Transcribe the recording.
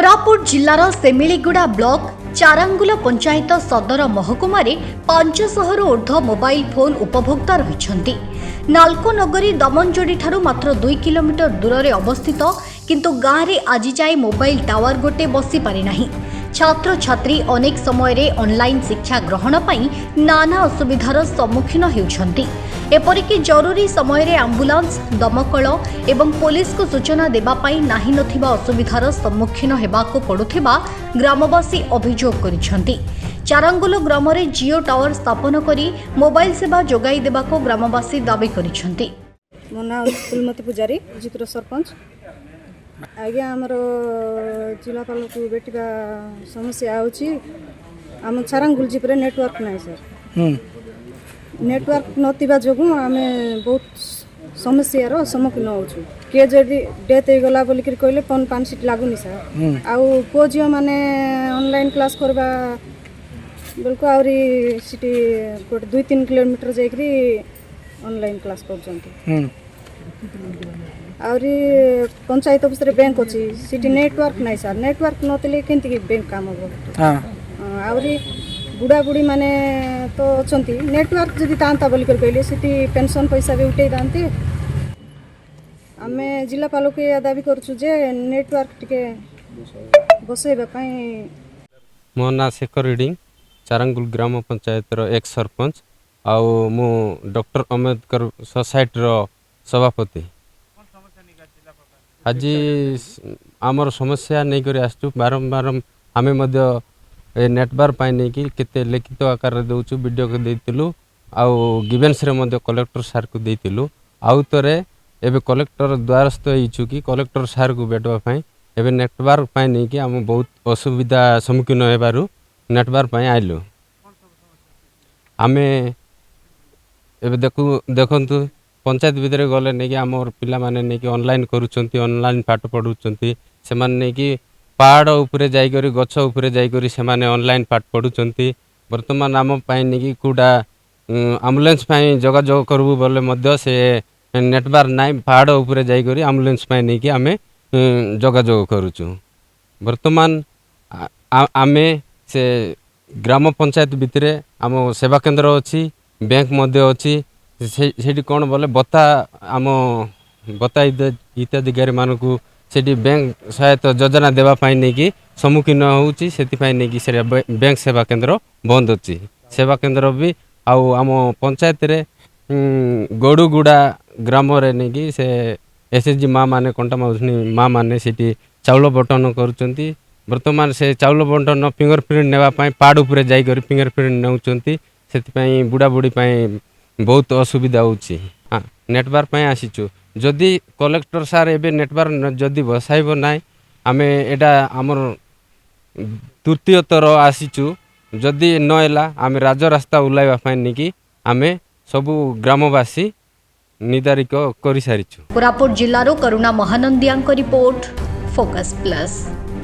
Koraput जिल्लार Semiliguda block चारांगुल panchayat सदर महकुमार 500 ऊर्ध्व mobile phone उपभोक्ता रही। नाल्को नगरी दमनजोड़ी ठारू मात्र 2 किलोमीटर दूर में अवस्थित किंतु गाँव में आज जाए मोबाइल टावर गोटे बसी पारि नाही। छात्र छात्री अनेक समय रे ऑनलाइन शिक्षा ग्रहण पाई नाना असुविधार सम्मुखीन होउछंती। एपरिक जरूरी समय रे एम्बुलेंस दमकल एवं पुलिस को सूचना देबा पाई नाही नथिबा असुविधार सम्मुखीन हेबाको पडुथिबा ग्रामवासी अभियोग करिसंती। चारांगुल ग्राम रे जियो टावर स्थापन करी मोबाइल सेवा जोगाई देबाको ग्रामवासी दाबी करिसंती। मो नाम फुलमती पुजारी जितर सरपंच। आज्ञा आमर जिलापाल को बेटिका समस्या आउची आम चारांगुल जिपरे नेटवर्क नाही सर। नेटवर्क नथिबा जोगु आमे बहुत समस्यार सम्मुखीन होछु। के जदि डेथ हो गला बोली कि कहले फोन 5 सीट लागुनी सर। आउ पो जियो माने ऑनलाइन क्लास करबा बिल्कुल आउरी सिटी 2-3 किलोमीटर जाइकरी ऑनलाइन क्लास करजंती। आउरी पंचायत ऑफिस रे बैंक अछि सिटी नेटवर्क नाही सर। नेटवर्क नतले केंति के बैंक काम हो। आउरी बुढ़ा बुढ़ी माने तो अछंती नेटवर्क जदि तांता बोली कर कहले सिटी पेंशन पैसा भी उठे दांती। आमे जिलापाल के दाबी करछु जे नेटवर्क टिके बसेबा पई। मो ना शेखर रीडिंग चारांगुल ग्राम पंचायत रो एक सरपंच आउ मु डॉक्टर अंबेडकर सोसाइटी रो सभापति। आज आमर समस्या नहीं करी आसचु बारंबार आमे मध्य नेटवर्क पाई नहीं कि केते लिखित आकार रे दउचु वीडियो को देतिलु आउ गिवेंस रे मध्य कलेक्टर सर को देतिलु आउ तरे एबे कलेक्टर द्वारस्थ होइछु कि कलेक्टर सर को बेटवा पाई एबे नेटवर्क पाई नहीं कि हम बहुत असुविधा सम्मुखीन हेबारु नेटवर्क पाई आइलु। आमे एबे देखंतु पंचायत भीतर गले नहीं कि आमर पिला माने नहीं कि ऑनलाइन करूचंती ऑनलाइन पाठ पढुचंती से माने नहीं कि पहाड़ उपरे जाई करी गछ उपरे जाई करी से माने ऑनलाइन पाठ पढुचंती। वर्तमान आम पाई नहीं कि कुडा एम्बुलेंस पाई जोगाजोग करबु बोले मध्य से नेटवर्क नाइ पहाड़ उपरे जाई करी एम्बुलेंस पाई नहीं कि आमे जोगाजोग करूचु। वर्तमान आमे से ग्राम पंचायत भितरे आम सेवा केंद्र अछि बैंक मध्य अछि सेठी कौन बोले बता आम बता इत्यादि गाड़ी मानकू सेठी बैंक सहायता योजना देवा पाई नहीं कि सम्मुखीन होउची सेति पाई नहीं कि से बैंक सेवा केंद्र बंद अछि। सेवा केंद्र भी आउ आम पंचायत रे गडुगुड़ा ग्राम रे नहीं कि से एसएचजी माँ माने कंटा माउसनी माँ माने सेठी चाउल बटन करूचंती। वर्तमान से चाउल बटन फिंगरप्रिंट नेवा पाई पहाड़ उपरे जाई करी फिंगरप्रिंट नउचंती सेति पाई बुढ़ा बुढ़ी पाई बहुत असुविधा होउची। हाँ नेटवर्क पाई आसीचु जदि कलेक्टर सार एबे नेटवर्क जदि बसाइबो नाइ आमे एटा हमर तृतीय थर आसीचु जदि न एला आमे राज रास्ता उलाइबा पाई नहीं कि आमे सबु ग्रामवासी निर्धारित करि सारिचु। कोरापुट जिल्लारो करुणा महानंदियांक रिपोर्ट फोकस प्लस।